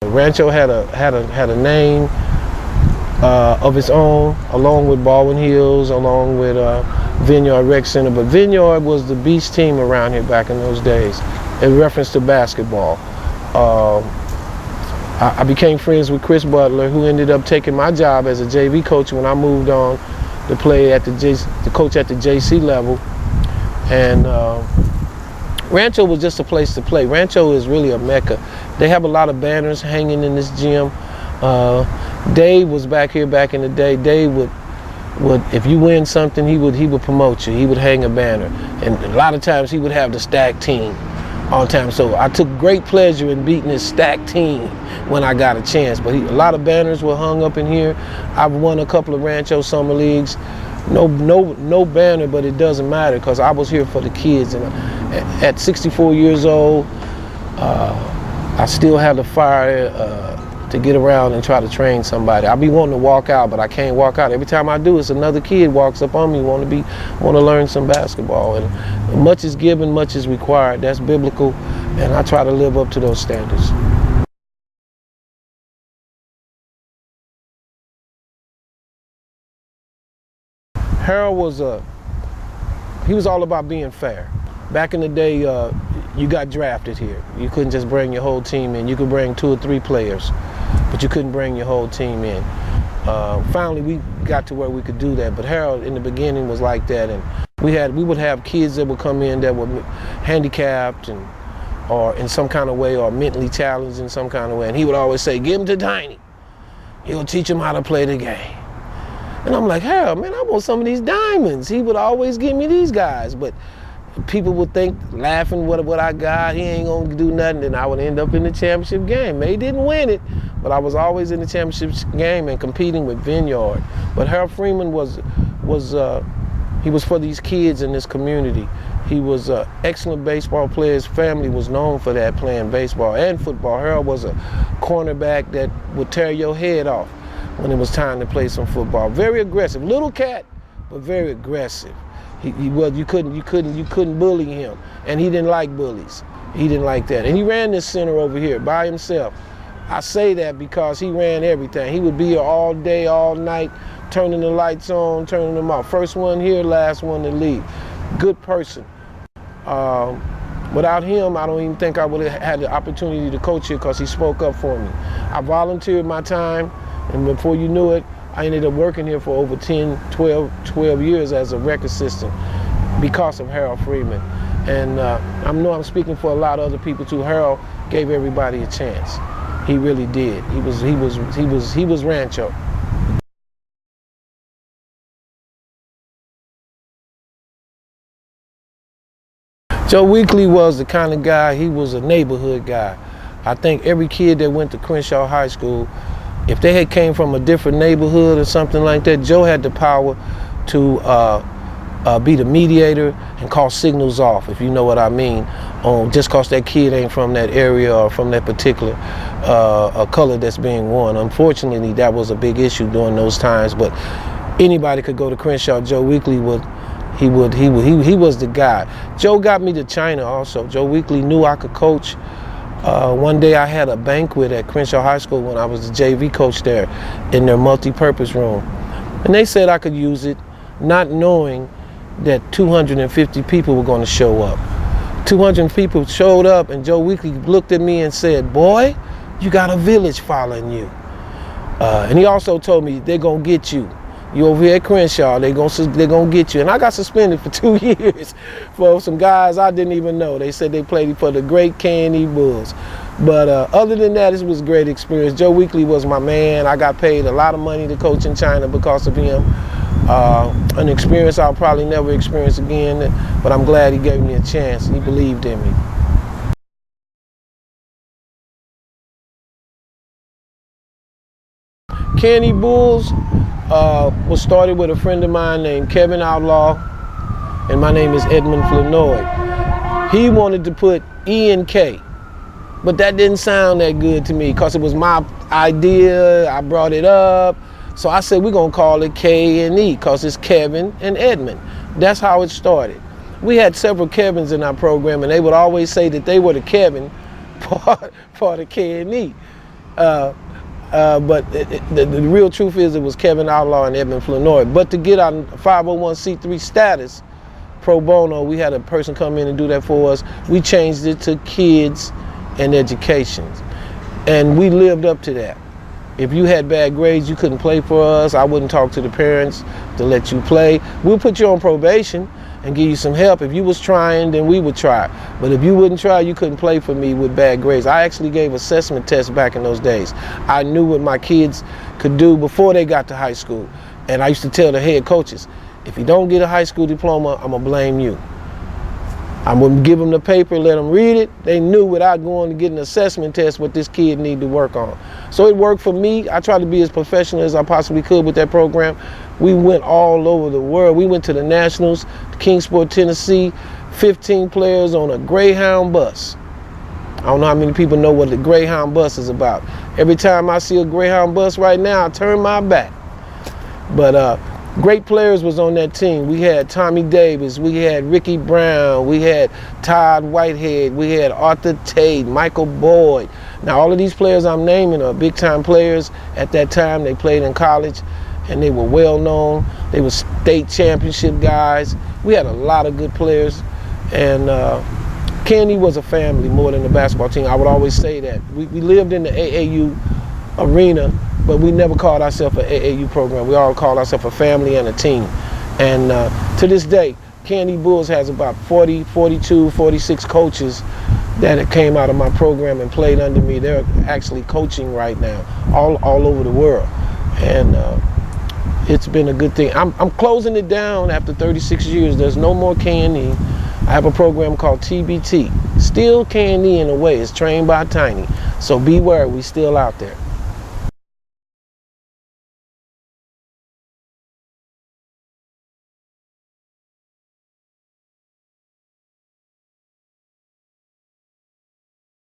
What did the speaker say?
Rancho had a name of its own, along with Baldwin Hills, along with Vineyard Rec Center. But Vineyard was the beast team around here back in those days, in reference to basketball. I became friends with Chris Butler, who ended up taking my job as a JV coach when I moved on to play at to coach at the JC level. And Rancho was just a place to play. Rancho is really a mecca. They have a lot of banners hanging in this gym. Dave was back here back in the day. Dave would if you win something, he would promote you. He would hang a banner, and a lot of times he would have the stack team all the time. So I took great pleasure in beating his stack team when I got a chance. But a lot of banners were hung up in here. I've won a couple of Rancho summer leagues. No banner, but it doesn't matter because I was here for the kids. And at 64 years old, I still have the fire to get around and try to train somebody. I'll be wanting to walk out, but I can't walk out. Every time I do, it's another kid walks up on me, want to learn some basketball. And much is given, much is required. That's biblical, and I try to live up to those standards. Harold was he was all about being fair. Back in the day, you got drafted here. You couldn't just bring your whole team in. You could bring 2 or 3 players, but you couldn't bring your whole team in. Finally, we got to where we could do that, but Harold in the beginning was like that, and we would have kids that would come in that were handicapped or in some kind of way, or mentally challenged in some kind of way, and he would always say, "Give them to Tiny. He'll teach them how to play the game." And I'm like, Harold, man, I want some of these diamonds. He would always give me these guys, but people would think, laughing what I got, he ain't gonna do nothing, and I would end up in the championship game. They didn't win it, but I was always in the championship game and competing with Vineyard. But Harold Freeman was for these kids in this community. He was an excellent baseball player. His family was known for that, playing baseball and football. Harold was a cornerback that would tear your head off when it was time to play some football. Very aggressive, little cat, but very aggressive. You couldn't bully him, and he didn't like bullies. He didn't like that, and he ran this center over here by himself. I say that because he ran everything. He would be here all day, all night, turning the lights on, turning them off. First one here, last one to leave. Good person. Without him, I don't even think I would have had the opportunity to coach here because he spoke up for me. I volunteered my time, and before you knew it, I ended up working here for over 12 years as a rec assistant because of Harold Freeman. And I know I'm speaking for a lot of other people too. Harold gave everybody a chance. He really did. He was Rancho. Joe Weakley was the kind of guy, he was a neighborhood guy. I think every kid that went to Crenshaw High School, if they had came from a different neighborhood or something like that, Joe had the power to be the mediator and call signals off, if you know what I mean, just because that kid ain't from that area or from that particular color that's being worn. Unfortunately, that was a big issue during those times, but anybody could go to Crenshaw. Joe Weakley he was the guy. Joe got me to China also. Joe Weakley knew I could coach. One day I had a banquet at Crenshaw High School when I was the JV coach there in their multi-purpose room. And they said I could use it, not knowing that 250 people were going to show up. 200 people showed up, and Joe Weakley looked at me and said, "Boy, you got a village following you." And he also told me, "They're going to get you. You over here at Crenshaw, they're gonna get you." And I got suspended for 2 years for some guys I didn't even know. They said they played for the great K&E Bulls. But other than that, it was a great experience. Joe Weakley was my man. I got paid a lot of money to coach in China because of him. An experience I'll probably never experience again, but I'm glad he gave me a chance. He believed in me. K&E Bulls was started with a friend of mine named Kevin Outlaw, and my name is Edmond Flournoy. He wanted to put E and K, but that didn't sound that good to me because it was my idea. I brought it up, so I said we're gonna call it K&E because it's Kevin and Edmond. That's how it started. We had several Kevins in our program, and they would always say that they were the Kevin part of K&E. But the real truth is it was Kevin Outlaw and Edmond Flournoy. But to get our 501c3 status, pro bono, we had a person come in and do that for us. We changed it to kids and education. And we lived up to that. If you had bad grades, you couldn't play for us. I wouldn't talk to the parents to let you play. We'll put you on probation and give you some help. If you was trying, then we would try. But if you wouldn't try, you couldn't play for me with bad grades. I actually gave assessment tests back in those days. I knew what my kids could do before they got to high school. And I used to tell the head coaches, if you don't get a high school diploma, I'm gonna blame you. I'm gonna give them the paper, let them read it. They knew without going to get an assessment test what this kid needed to work on. So it worked for me. I tried to be as professional as I possibly could with that program. We went all over the world. We went to the Nationals, Kingsport, Tennessee, 15 players on a Greyhound bus. I don't know how many people know what the Greyhound bus is about. Every time I see a Greyhound bus right now, I turn my back. But great players was on that team. We had Tommy Davis, we had Ricky Brown, we had Todd Whitehead, we had Arthur Tate, Michael Boyd. Now all of these players I'm naming are big time players. At that time they played in college and they were well known. They were state championship guys. We had a lot of good players, and Candy was a family more than a basketball team. I would always say that. We lived in the AAU arena, but we never called ourselves an AAU program. We all called ourselves a family and a team. And to this day, Candy Bulls has about 40, 42, 46 coaches that came out of my program and played under me. They're actually coaching right now all over the world. And it's been a good thing. I'm closing it down after 36 years. There's no more K&E. I have a program called TBT. Still K&E in a way. It's trained by Tiny. So beware, we still out there.